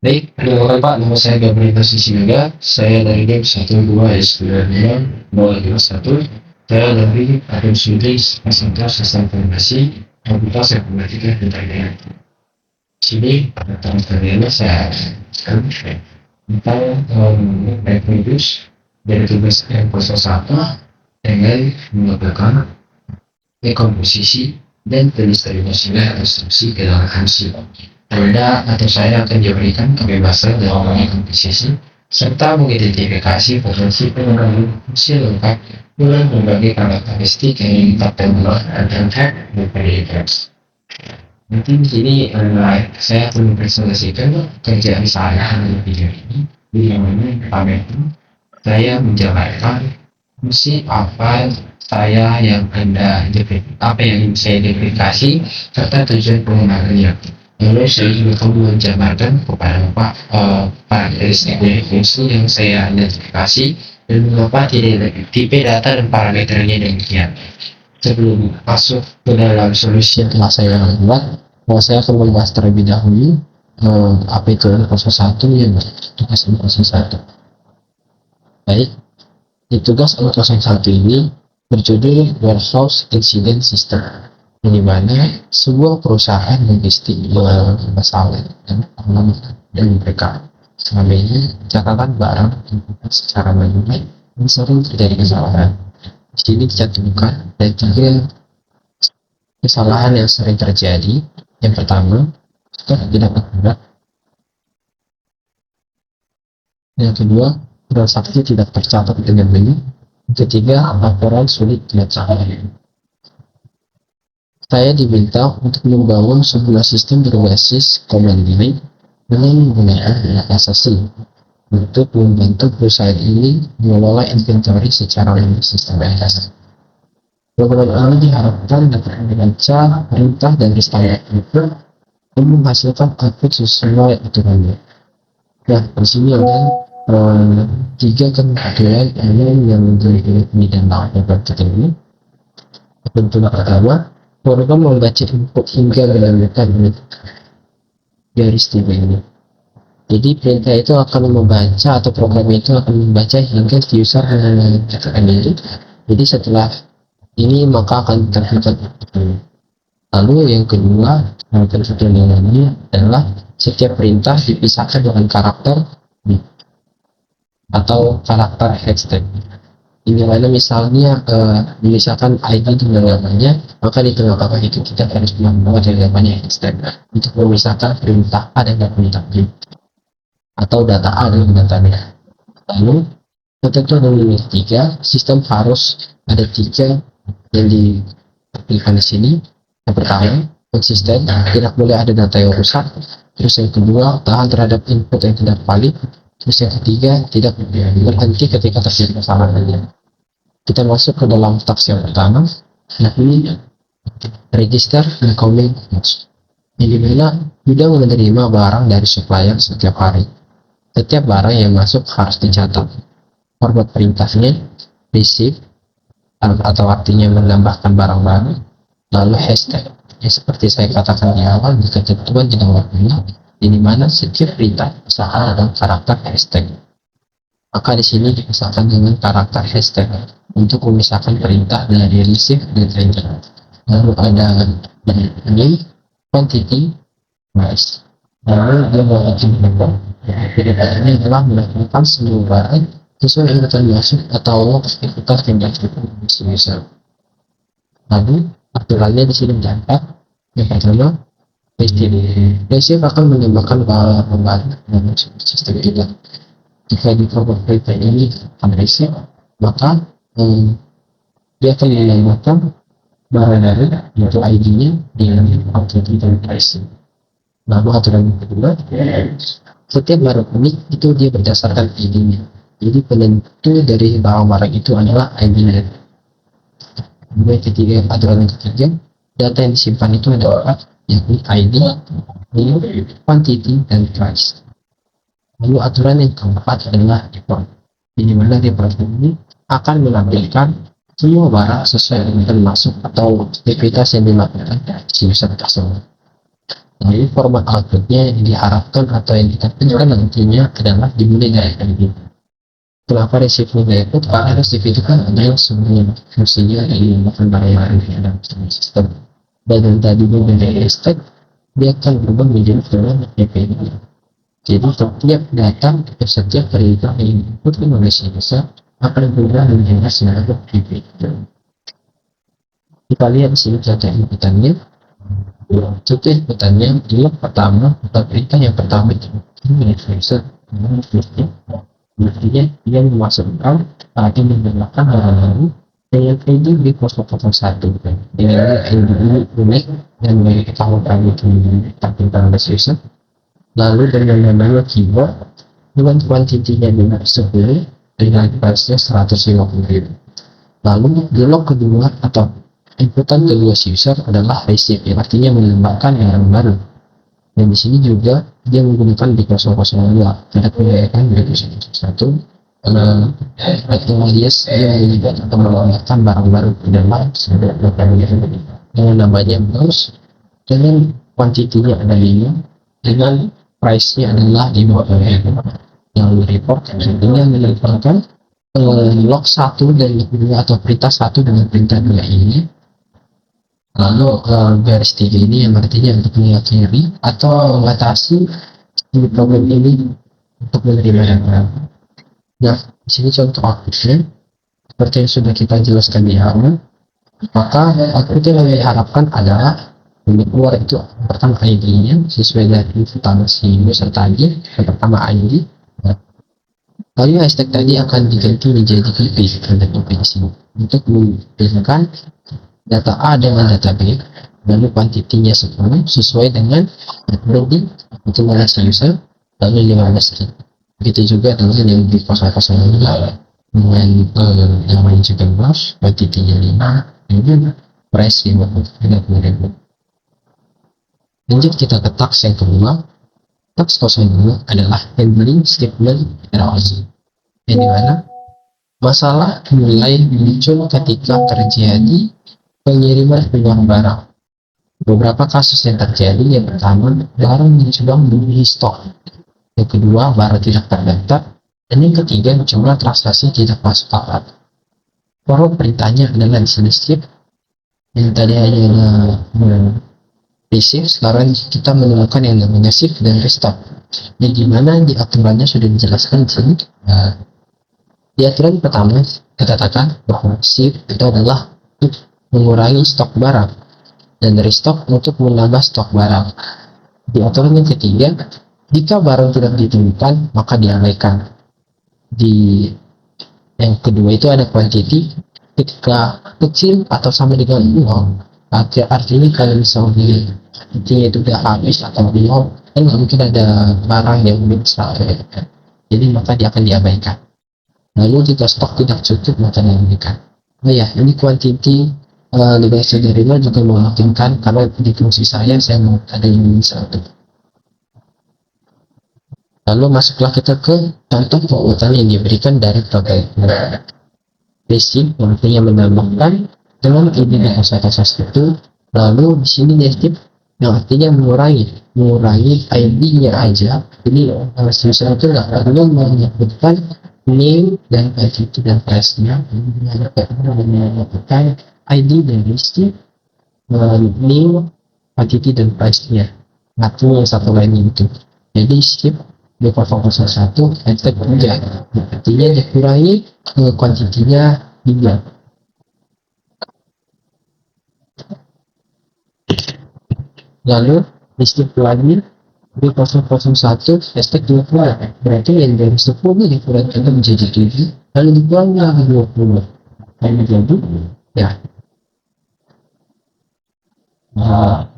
Baik, perkenalkan Pak, nama saya Gabriel Sisiga. Saya dari game 12S22 Saya dari Akun Studi Sentra Sistem Informasi Fakultas Informatika dan Teknik. Di sini pada tahun kali ini saya akan tentang reproduce dari tugas M01 dengan melakukan dekomposisi dan pendistribusinya instruksi ke dalam MC. Anda atau saya akan diberikan kebebasan dalam mengekomposisi serta mengidentifikasi potensi pengembangan fungsi lengkap dengan berbagai karakteristik yang ditetapkan dan tag dan Nanti di sini saya akan mempresentasikan kerjaan saya di video ini, di mana pertama itu saya menjabarkan fungsi apa apa yang saya identifikasi serta tujuan penggunaannya. Lalu saya juga akan menjabarkan kepada Bapak karakteristik dari fungsi yang saya identifikasi dan mengapa tipe data dan parameternya demikian. Sebelum masuk ke dalam solusi yang telah saya buat, saya akan membahas terlebih dahulu apa itu M01 yang tugas M01. Baik, di tugas M01 ini berjudul Warehouse Incident System, di mana sebuah perusahaan logistik mengalami masalah dan mereka selama ini catatan barang secara manual dan sering terjadi kesalahan. Di sini dicantumkan dan tiga kesalahan yang sering terjadi. Yang pertama, stok tidak akurat. Yang kedua, transaksi tidak tercatat dengan benar. Yang ketiga, laporan sulit dibacakan. Saya diminta untuk membangun sebuah sistem berbasis command line dengan menggunakan SSI untuk membantu perusahaan ini mengelola inventory secara lebih sistematis. Program ini diharapkan dapat membaca perintah dan standar itu dan menghasilkan output sesuai aturannya. Nah, di sini ada tiga ketentuan yang menjadi di dalam program kita ini. Ketentuan pertama, program membaca input hingga menemukan garis tiga ini. Jadi perintah itu akan membaca atau program itu akan membaca hingga user mengatakan ini. Jadi setelah ini maka akan terlihat. Lalu yang kedua, ketentuan yang lainnya adalah setiap perintah dipisahkan dengan karakter atau karakter hashtag. Ini mana misalnya misalkan ID dengan namanya, maka di tengah-tengah itu kita harus membuat yang namanya hashtag untuk memisahkan perintah A dengan perintah B atau data A dengan data B. Lalu ketentuan yang ketiga, sistem harus ada tiga yang ditampilkan di sini. Yang pertama, konsisten, tidak boleh ada data yang rusak. Terus yang kedua, tahan terhadap input yang tidak valid. Terus yang ketiga, tidak berhenti ketika terjadi kesalahan. Kita masuk ke dalam task yang pertama, yakni register incoming goods. Di mana gudang menerima barang dari supplier setiap hari. Setiap barang yang masuk harus dicatat. Format perintahnya receive atau artinya menambahkan barang baru. Lalu hashtag, seperti saya katakan di awal, jika ketentuan tidak berguna, di mana setiap perintah misalkan ada karakter hashtag. Maka di sini dipisahkan dengan karakter hashtag untuk memisahkan perintah dari receive dan sender. Lalu ada name, quantity, price. Lalu dia mengatakan ini adalah melakukan seluruh barang sesuai ingatan masuk atau aktivitas yang dilakukan user. Lalu aturannya di sini ada yang pertama, receive akan menambahkan barang dalam sistem kita. Jika di program perintah ini akan receive, maka dia akan menambahkan barang dari yaitu ID-nya dengan quantity dan price. Lalu aturan yang kedua, setiap barang unik itu dia berdasarkan ID-nya. Jadi penentu dari barang-barang itu adalah ID-nya. Kemudian ketiga, aturan yang ketiga, data yang disimpan itu adalah yakni ID, name, quantity, dan price. Lalu aturan yang keempat adalah report. Di mana report ini akan menampilkan semua barang sesuai dengan masuk atau aktivitas yang dilakukan si user tersebut. Jadi format outputnya yang diharapkan atau yang ditampilkan nantinya adalah dimulai dari ini. Kenapa receive nilai output? Karena receive itu kan adalah semua fungsinya yang menggunakan barang-barang di dalam sistem. Dan yang tadinya menjadi stack, dia akan berubah menjadi dalam API. Jadi setiap data atau setiap perintah yang diinput oleh user akan berubah menjadi sebuah API. Kita lihat di sini contoh inputannya. Contoh inputannya blok pertama atau perintah yang pertama itu user artinya dia memasukkan atau menggunakan barang baru dengan ID di 001 dengan ID ini unik dan diketahui itu ditampilkan oleh user, lalu dengan namanya keyboard dengan kuantitinya 10 dengan price-nya 150.000. Lalu blok kedua atau inputan kedua user adalah receive, artinya menambahkan yang baru. Dan di sini juga dia menggunakan di 002 tidak menggunakan di 001 alias dia menggunakan atau menambahkan barang baru di dalam sebuah dengan namanya mouse dengan kuantitinya ada 5 dengan price-nya adalah 50.000. Lalu report dengan menempelkan log 1 dan 2 atau perintah 1 dengan perintah 2 ini. Lalu garis 3 ini yang artinya untuk mengakhiri atau membatasi di program ini untuk menerima yang baru. Nah, di sini contoh outputnya seperti yang sudah kita jelaskan di awal. Maka output yang diharapkan adalah yang keluar itu pertama ID-nya sesuai dari pertama si user tadi, yang pertama ID. Lalu hashtag tadi akan diganti menjadi IP pada di sini untuk memberikan data A dengan data B, lalu kuantitinya 10 sesuai dengan metode hitungan user, lalu 15. Begitu juga dengan yang di 002 dengan namanya juga mouse, kuantitinya 5, dan price 50.000. Lanjut kita ke task yang kedua. Task 02 adalah handling statement errors, yang dimana masalah mulai muncul ketika terjadi pengiriman uang barang. Beberapa kasus yang terjadi, yang pertama barang yang sudah melebihi stok, yang kedua barang tidak terdaftar, dan yang ketiga jumlah transaksi tidak masuk akal. Format perintahnya adalah di sini skip, yang tadi hanya receive, sekarang kita menemukan yang namanya shift dan restock. Yang dimana di aturannya sudah dijelaskan di sini. Di aturan pertama kita katakan bahwa shift itu adalah mengurangi stok barang dan restock untuk menambah stok barang. Di aturan yang ketiga, jika barang tidak ditemukan maka diabaikan. Di yang kedua itu ada quantity, ketika kecil atau sama dengan 0, artinya kalau misalnya intinya itu udah habis atau belum, kan nggak mungkin ada barang yang bisa, jadi maka dia akan diabaikan. Lalu jika stok tidak cukup maka diabaikan. Oh ya, ini quantity negasi dari juga memungkinkan, karena di fungsi saya mau ada yang bisa. Lalu masuklah kita ke contoh pembuatan yang diberikan dari program basic, artinya menambahkan dengan ID dan asas itu. Lalu di sini nested yang artinya mengurangi ID-nya aja. Jadi user itu nggak perlu menyebutkan name dan identity dan price-nya, menyebutkan ID dan list, name, identity dan price-nya. Artinya yang satu lainnya itu. Jadi skip D001 hashtag 3, artinya dikurangi kuantitinya 3. Lalu listrik lagi D001 hashtag 20, berarti yang dari 10 dikurangkan menjadi 7, lalu dikurangi lagi 20, lalu menjadi ya. Nah,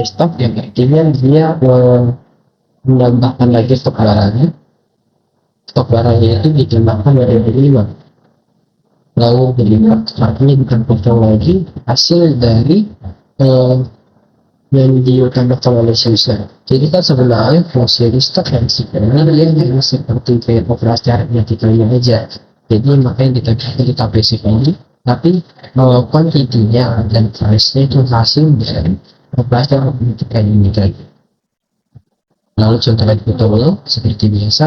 stok yang artinya dia menambahkan lagi stok barangnya. Stok barangnya itu ditambahkan menjadi 5, lalu dilipat, artinya ditambahkan lagi hasil dari yang ditambahkan oleh user. Jadi kan sebenarnya fungsi restock yang sebenarnya dia hanya seperti kayak operasi aritmetikanya aja, Jadi makanya kita basic ini, tapi kuantitinya dan price-nya itu hasil dari operasi yang menentukan ini tadi. Lalu contoh betul seperti biasa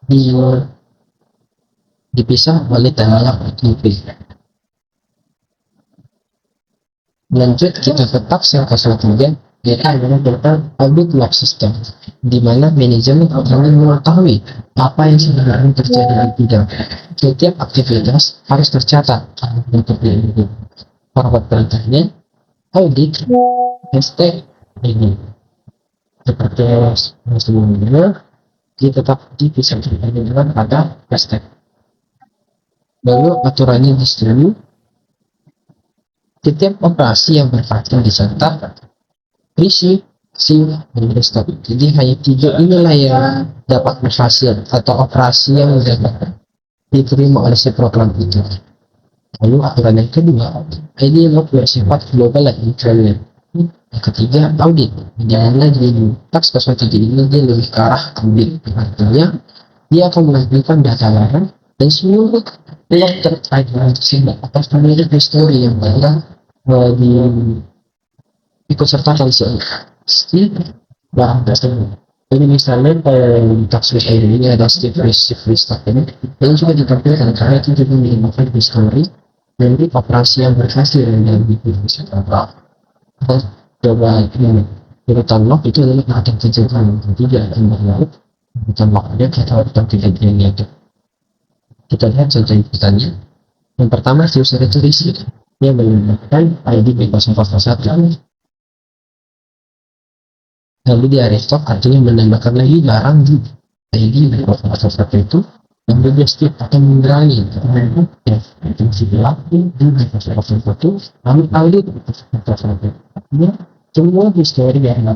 di, dipisah oleh tanda kutip. Lanjut kita tetap sel 03 yaitu adalah data audit log system, di mana manajemen ingin mengetahui apa yang sebenarnya terjadi di bidang. Setiap aktivitas harus tercatat untuk ini. Format perintahnya audit hashtag ini seperti sebelumnya tetap dipisah dengan pada hashtag. Lalu aturannya di sini, setiap operasi yang berkaitan dicatat receive, save, dan restart. Jadi hanya tiga inilah yang dapat berhasil atau operasi yang dapat diterima oleh si program itu. Lalu aturan yang kedua, ID log bersifat global dan internal. Yang ketiga, audit. Janganlah di tax 03 ini dia lebih ke arah audit. Artinya, dia akan menampilkan data laran dan seluruh log terkait dengan tersebut atas memilih history yang telah di ikut sertakan Steve barang tersebut. Jadi misalnya kalau tax ini ada Steve Restart ini, yang juga ditampilkan karena itu juga menggunakan history dari operasi yang berhasil yang dipublikasi. Coba ini urutan log itu adalah ada kejadian yang tidak akan berlalu. Urutan lognya kita urutan kejadiannya itu. Kita lihat contoh ikutannya. Yang pertama user itu receive, dia menggunakan ID B001. Lalu di restock artinya menambahkan lagi barang di ID B001 itu yang dia setiap akan mengurangi ya fungsi berlaku di B001 lalu audit B001. Artinya semua histori yang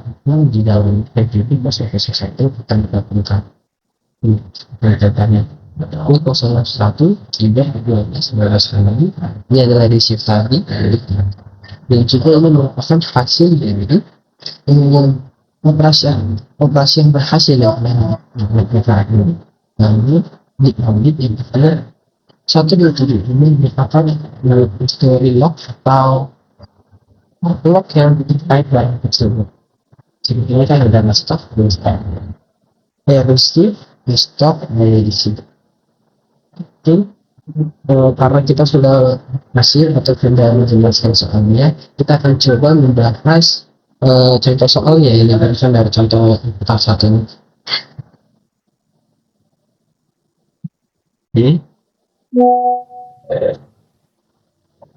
di dalam PGB B001 akan dilakukan pencatatnya. B001 tidak 12 lagi ini adalah receive tadi dan juga ini merupakan hasil dari operasi yang berhasil ya lalu di audit yang pertama 127 ini merupakan history log atau log yang terkait dengan tersebut. Sebetulnya kan ada stock dan stock receive stock di sini. Oke, karena kita sudah hasil atau sudah menjelaskan soalnya, kita akan coba membahas contoh soalnya yang barusan dari contoh kita satu ini.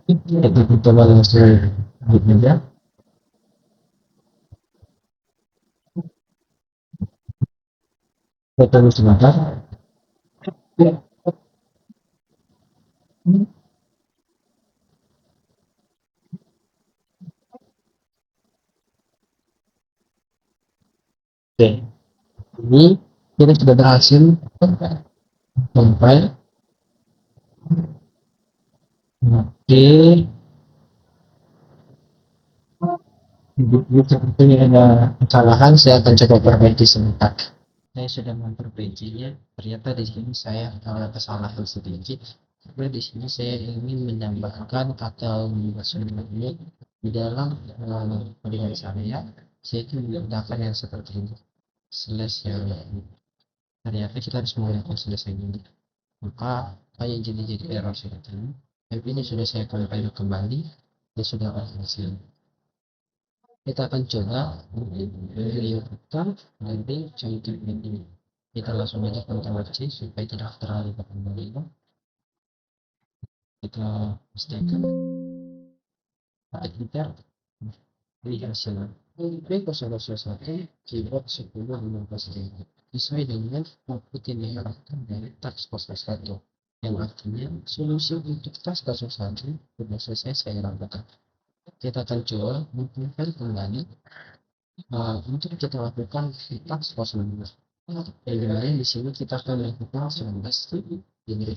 Kita coba langsung meja. Kita tunggu sebentar. Oke, ini kita sudah berhasil sampai. Oke, sepertinya ada kesalahan, saya akan coba perbaiki sebentar. Saya sudah memperbaikinya. Ternyata di sini saya kesalahan sedikit. Karena di sini saya ingin menambahkan atau membuatnya di dalam pilihan saya itu menggunakan yang seperti ini slash yang ternyata kita harus menggunakan slash yang ini, maka kayak jadi error seperti ini. Tapi ini sudah saya compile kembali dan sudah berhasil. Kita akan coba menunjukkan nanti contoh ini. Kita langsung aja Ctrl C supaya tidak terlalu berkembang. Kita pastikan enter di hasil B001 keyboard 10 15 sesuai dengan output yang diharapkan dari task 01 yang artinya solusi untuk task 01 sudah selesai saya lakukan. Kita akan coba mengumpulkan kembali untuk kita lakukan task 02. Yang di sini kita akan melakukan 19 ini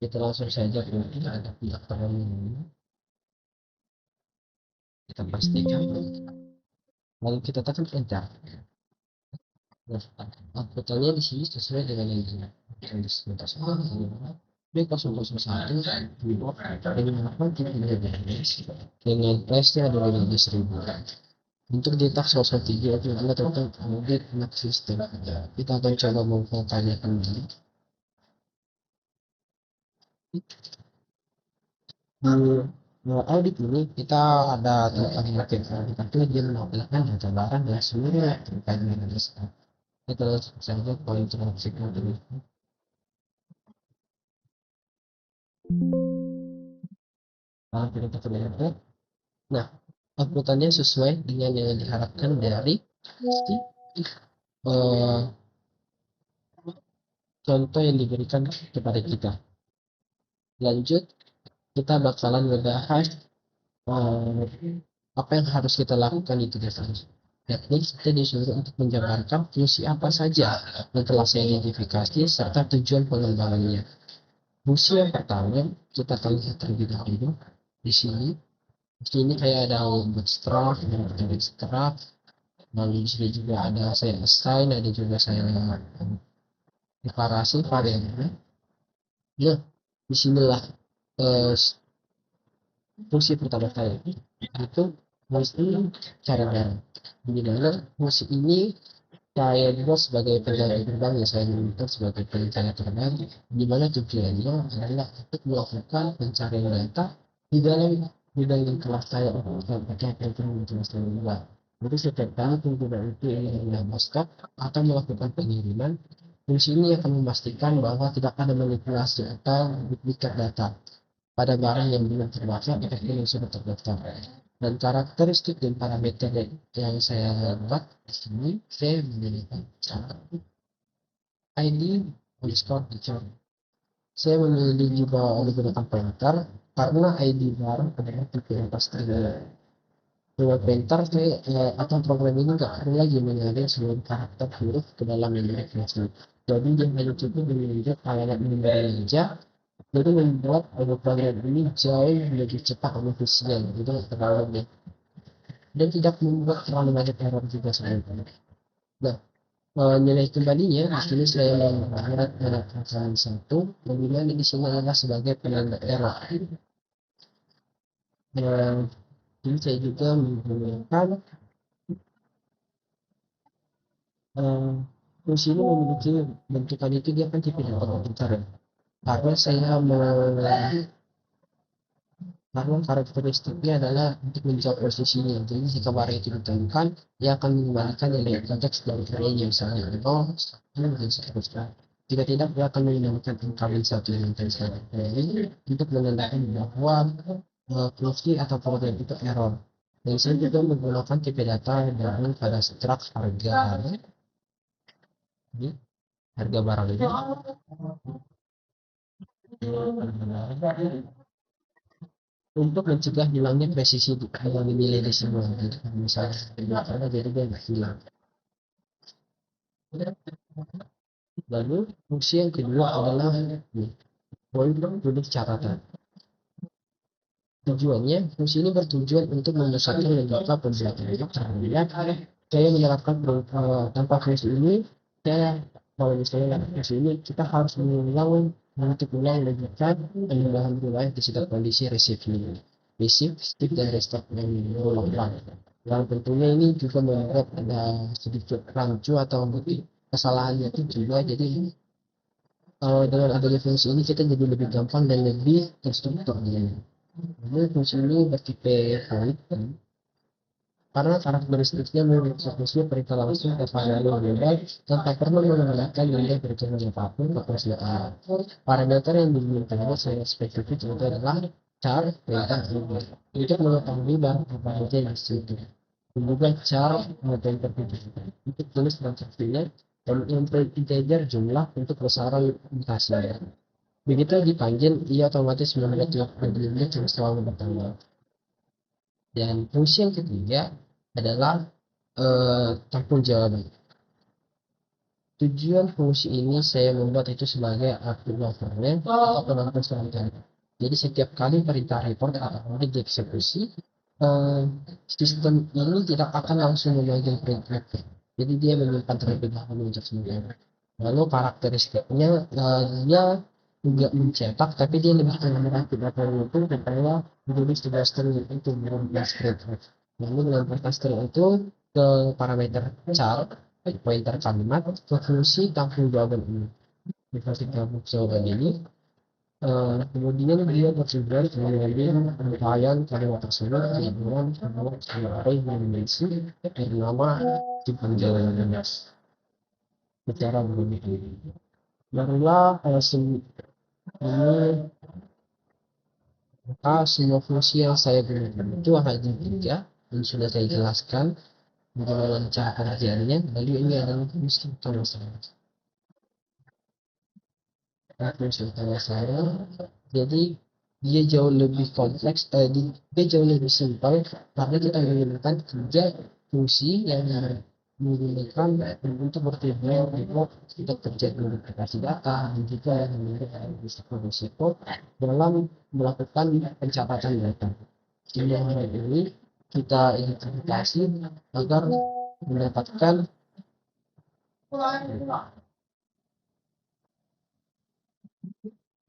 kita langsung saja ke ada pihak terlalu kita pastikan lalu kita tekan enter. Nah, output-nya di sini sesuai dengan yang disputasikan B001 menggunakan dengan price-nya ada 15.000. Untuk di tax 03 itu anda tentang audit anak sistem. Kita akan coba mempertanyakan dulu di audit ini kita ada tentang market itu dia menampilkan data barang dan seluruh terkait dengan desa. Kita langsung saja poin transaksinya dulu. Kalau kita lihat, nah outputannya sesuai dengan yang diharapkan dari uh, contoh yang diberikan kepada kita. Lanjut, kita bakalan membahas uh, apa yang harus kita lakukan itu guys. Yakni kita disuruh untuk menjabarkan fungsi apa saja yang telah saya identifikasi serta tujuan pengembangannya. Fungsi yang pertama kita akan lihat terlebih dahulu di sini. Di sini kayak ada bootstrap, ada extract, lalu di sini juga ada saya assign, ada juga saya deklarasi variabel. Nah, disinilah eh, fungsi pertama saya itu fungsi cara di mana fungsi ini saya juga sebagai penjaga terbang ya saya monitor sebagai penjaga terbang di mana tujuannya adalah untuk melakukan pencarian data di dalam bidang yang telah saya lakukan pakai yang telah saya buat. Jadi setiap kali pengguna itu ingin menambahkan atau melakukan pengiriman, fungsi ini akan memastikan bahwa tidak ada manipulasi atau duplikat data pada barang yang belum terbaca efeknya yang sudah terdaftar. Dan karakteristik dan parameter yang saya buat di sini saya memiliki ID underscore teacher. Saya memilih juga menggunakan pointer karena ID barang adalah tipe yang pasti. Dengan pointer saya atau program ini nggak perlu lagi mengalir seluruh karakter huruf ke dalam memori flash. Jadi dia hanya cukup menunjuk halaman memori saja. Jadi membuat program ini jauh lebih cepat dan efisien, gitu terlalu dan tidak membuat terlalu banyak error juga sebenarnya. Nah, nilai kembalinya di sini saya menggunakan angka satu, kemudian di sini adalah sebagai penanda error. Dan ini saya juga menggunakan fungsi ini memiliki bentukan itu dia kan tipe data komputer. Karena saya karena karakteristiknya adalah untuk menjawab posisinya. Jadi jika barang itu ditemukan, dia akan mengembalikan nilai konteks dari karyanya misalnya 0, 1, dan seterusnya. Jika tidak, dia akan mengembalikan angka satu yang tadi saya ini untuk menandakan bahwa fungsi atau program itu error. Dan saya juga menggunakan tipe data yang pada struct harga ini, harga barang ini untuk mencegah hilangnya presisi yang dinilai di semua gitu. Misalnya karena jadi dia nggak hilang. Lalu fungsi yang kedua adalah poin duduk catatan. Tujuannya fungsi ini bertujuan untuk memusatkan beberapa pembelajaran terhadap saya menerapkan tanpa fungsi ini saya kalau misalnya fungsi ini kita harus mengulang untuk ulang menunjukkan perubahan wilayah di setiap kondisi receive, stick dan restart yang berulang. Yang tentunya ini juga membuat ada sedikit rancu atau mungkin kesalahannya itu juga jadi dengan adanya fungsi ini kita jadi lebih gampang dan lebih terstruktur. Jadi fungsi ini bertipe void karena karakteristiknya memiliki perintah langsung ke variabel global tanpa perlu menggunakan nilai perhitungan apapun ke persiapan. Parameter yang dimintakan saya spesifik itu adalah char perintah global untuk mengetahui barang apa saja yang disitu. Dan juga char perintah untuk tulis transaksinya dan integer jumlah untuk besaran mutasinya. Begitu dipanggil, ia otomatis membuat unit yang selalu bertambah. Dan fungsi yang ketiga adalah tampung jawaban. Tujuan fungsi ini saya membuat itu sebagai aktivatornya atau penonton selanjutnya. Jadi setiap kali perintah report atau audit dieksekusi, sistem ini tidak akan langsung memanggil print. Jadi dia menyimpan terlebih dahulu untuk sementara. Lalu karakteristiknya dia juga mencetak, tapi dia lebih ke mencetak data itu supaya menulis tugas string itu belum script. Lalu dengan perintah string itu ke parameter char, pointer kalimat, ke fungsi tampil jawaban ini. Di fungsi tampil jawaban ini kemudian dia bertujuan mengambil rangkaian kalimat tersebut dengan array yang berisi nama dipanjangkan secara begini. Barulah ini maka semua fungsi yang saya gunakan itu hanya tiga yang sudah saya jelaskan bagaimana cara pengerjaannya. Lalu ini adalah fungsi utama saya. Fungsi utama saya. Jadi dia jauh lebih kompleks, dia jauh lebih simpel karena kita menggunakan tiga fungsi yang menggunakan untuk bertujuan untuk kita terjadi verifikasi data dan juga menggunakan risiko dalam melakukan pencatatan data. Dengan hal ini kita identifikasi agar mendapatkan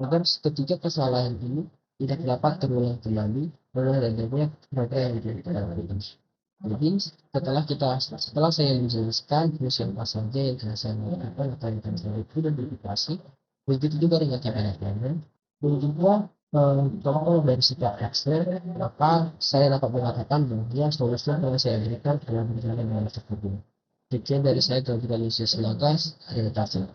agar ketiga kesalahan ini tidak dapat terulang kembali oleh adanya program yang dilakukan. Jadi setelah saya menjelaskan fungsi apa saja yang telah saya lakukan atau yang telah saya identifikasi, begitu juga dengan kebenarannya, dan juga contoh dari setiap Excel, maka saya dapat mengatakan bahwa solusi yang telah saya berikan telah berjalan dengan tersebut. Sekian dari saya, Gabriel Lucius Lagas. Terima kasih.